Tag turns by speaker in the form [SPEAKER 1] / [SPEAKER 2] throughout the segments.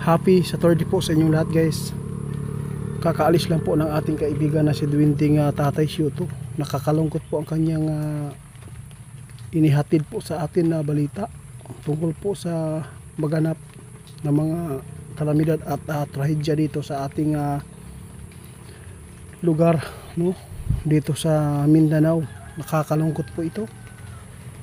[SPEAKER 1] Happy Saturday po sa inyong lahat, guys. Kakaalis lang po ng ating kaibigan na si Dwinding Tatay Shuto. Nakakalungkot po ang kanyang inihatid po sa atin na balita tungkol po sa maganap na mga kalamidad at trahedya dito sa ating lugar, no? Dito sa Mindanao. Nakakalungkot po ito.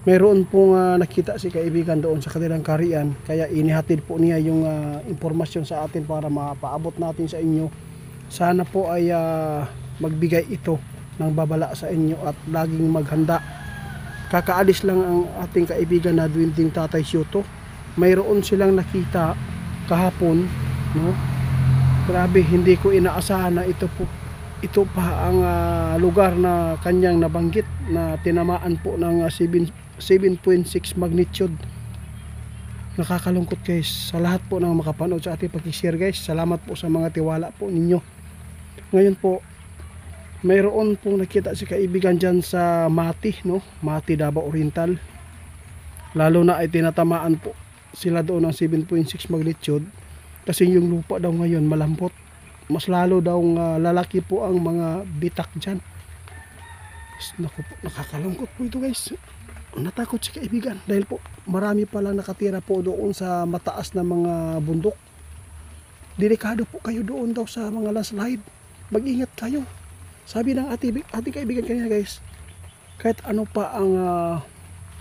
[SPEAKER 1] Mayroon pong nakita si kaibigan doon sa kanilang karian, kaya inihatid po niya yung impormasyon sa atin para mapaabot natin sa inyo. Sana po ay magbigay ito ng babala sa inyo at laging maghanda. Kakaalis lang ang ating kaibigan na Dwinding Tatay Shuto. Mayroon silang nakita kahapon, no? Grabe, hindi ko inaasahan na ito pa ang lugar na kanyang nabanggit na tinamaan po ng 7.6 magnitude. Nakakalungkot, guys. Sa lahat po ng makapanood sa ating pag-share, guys, salamat po sa mga tiwala po ninyo. Ngayon po, mayroon pong nakita si kaibigan dyan sa Mati, no? Mati, Davao Oriental. Lalo na ay tinatamaan po sila doon ng 7.6 magnitude kasi yung lupa daw ngayon malambot. Mas lalo daw lalaki po ang mga bitak dyan. Naku po, nakakalungkot po ito, guys. Natakot si kaibigan dahil po marami palang nakatira po doon sa mataas na mga bundok. Delikado po kayo doon daw sa mga landslide. Mag-ingat kayo. Sabi ng ating kaibigan kanina, guys, kahit ano pa ang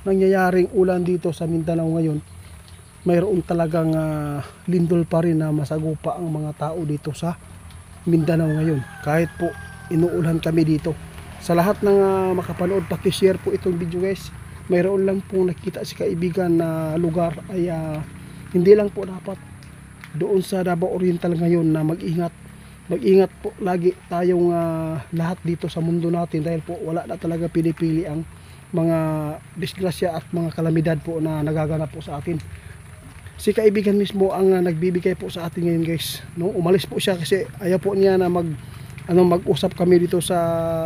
[SPEAKER 1] nangyayaring ulan dito sa Mindanao ngayon, mayroon talagang lindol pa rin na masagupa ang mga tao dito sa Mindanao ngayon. Kahit po inuulan kami dito. Sa lahat ng makapanood, paki-share po itong video, guys. Mayroon lang pong nakita si kaibigan na lugar ay hindi lang po dapat doon sa Davao Oriental ngayon na mag-ingat po lagi tayong lahat dito sa mundo natin dahil po wala na talaga pinipili ang mga disgrasya at mga kalamidad po na nagaganap po sa atin. Si kaibigan mismo ang nagbibigay po sa atin ngayon, guys, no? Umalis po siya kasi ayaw po niya na mag-usap kami dito sa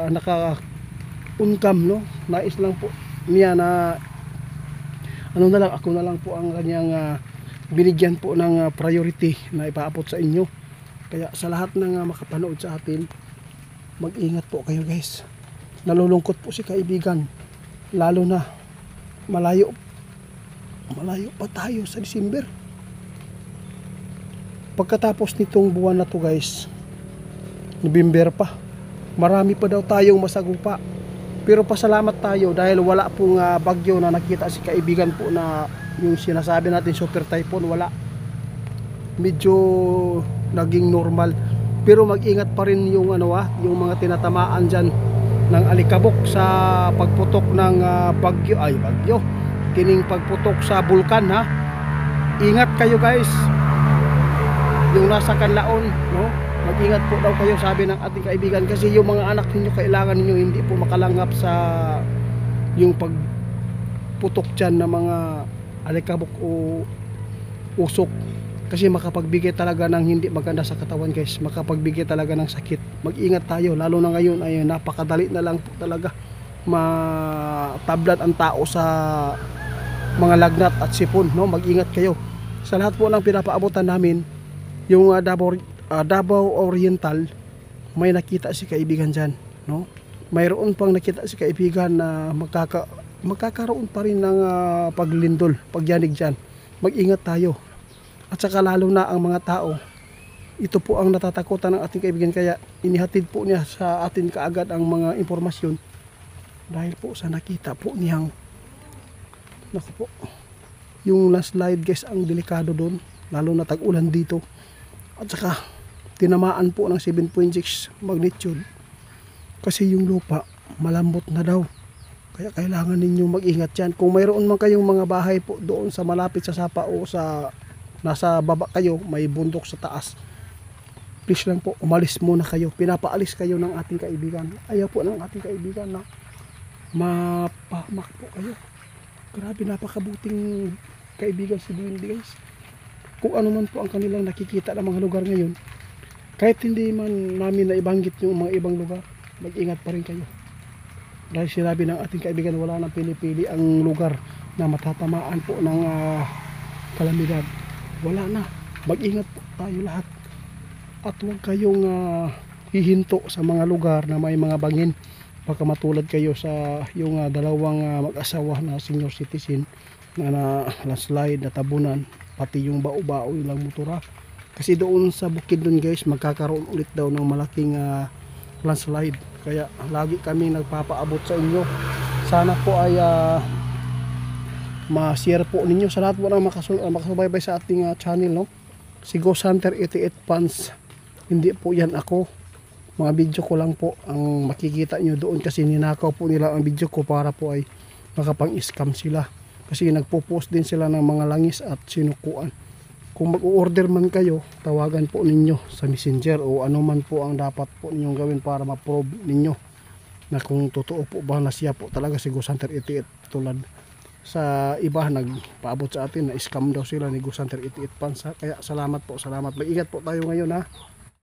[SPEAKER 1] naka-uncam, no? Nais lang po niya na ako na lang po ang kanyang binigyan po ng priority na ipaabot sa inyo. Kaya sa lahat ng makapanood sa atin, mag-ingat po kayo, guys. Nalulungkot po si kaibigan, lalo na malayo pa tayo sa December. Pagkatapos nitong buwan na to, guys, November pa, marami pa daw tayong masagupa. Pero pasalamat tayo dahil wala pong bagyo na nakita si kaibigan po na yung sinasabi natin super typhoon, wala. Medyo naging normal. Pero mag-ingat pa rin yung yung mga tinatamaan dyan ng alikabok sa pagputok ng bagyo. Kining pagputok sa bulkan, ha. Ingat kayo, guys. Yung nasa Kanlaon, no? Mag-ingat po daw kayo, sabi ng ating kaibigan, kasi yung mga anak ninyo kailangan ninyo hindi po makalanghap sa yung pagputok dyan ng mga alikabok o usok, kasi makapagbigay talaga ng hindi maganda sa katawan, guys. Makapagbigay talaga ng sakit. Mag-ingat tayo, lalo na ngayon ay napakadali na lang po talaga matablan ang tao sa mga lagnat at sipon, no? Mag-ingat kayo. Sa lahat po ng pinapaabutan namin, yung Davao Oriental, may nakita si kaibigan dyan, no? Mayroon pang nakita si kaibigan na magkakaroon pa rin ng paglindol, pagyanig dyan. Mag-ingat tayo. At saka lalo na ang mga tao, ito po ang natatakutan ng ating kaibigan, kaya inihatid po niya sa atin kaagad ang mga impormasyon dahil po sa nakita po niyang yung landslide, guys, ang delikado doon, lalo na tag-ulan dito. At saka tinamaan po ng 7.6 magnitude kasi yung lupa malambot na daw, kaya kailangan ninyong mag-ingat yan. Kung mayroon man kayong mga bahay po doon sa malapit sa sapa o sa nasa baba kayo, may bundok sa taas, please lang po, umalis muna kayo. Pinapaalis kayo ng ating kaibigan. Ayaw po ng ating kaibigan na mapahamak po kayo. Grabe, napakabuting kaibigan si Dwinding, guys. Kung ano man po ang kanilang nakikita ng mga lugar ngayon, kahit hindi man namin na ibanggit yung mga ibang lugar, mag-ingat pa rin kayo. Dahil sinabi ng ating kaibigan, wala nang pinipili ang lugar na matatamaan po ng kalamidad. Wala na. mag-ingat po tayo lahat. At huwag kayong hihinto sa mga lugar na may mga bangin. Baka matulad kayo sa yung dalawang mag-asawa na senior citizen na landslide, natabunan, pati yung bao-bao ilang motora. Kasi doon sa bukid doon guys, magkakaroon ulit daw ng malaking landslide. Kaya lagi kami nagpapaabot sa inyo. Sana po ay ma-share po ninyo sa lahat po na makasubaybay sa ating channel, no? Si Ghost Hunter 88 Fans, hindi po yan ako. Mga video ko lang po ang makikita nyo doon kasi ninakaw po nila ang video ko para po ay makapang-scam sila. Kasi nagpo-post din sila ng mga langis at sinukuan. Kung mag-order man kayo, tawagan po ninyo sa messenger o ano man po ang dapat po ninyong gawin para ma-prove ninyo na kung totoo po ba na siya po talaga si Ghost Hunter 88. Tulad sa iba nagpaabot sa atin na scam daw sila ni Ghost Hunter 88 Fans. Kaya salamat po, salamat. Mag-ingat po tayo ngayon ha.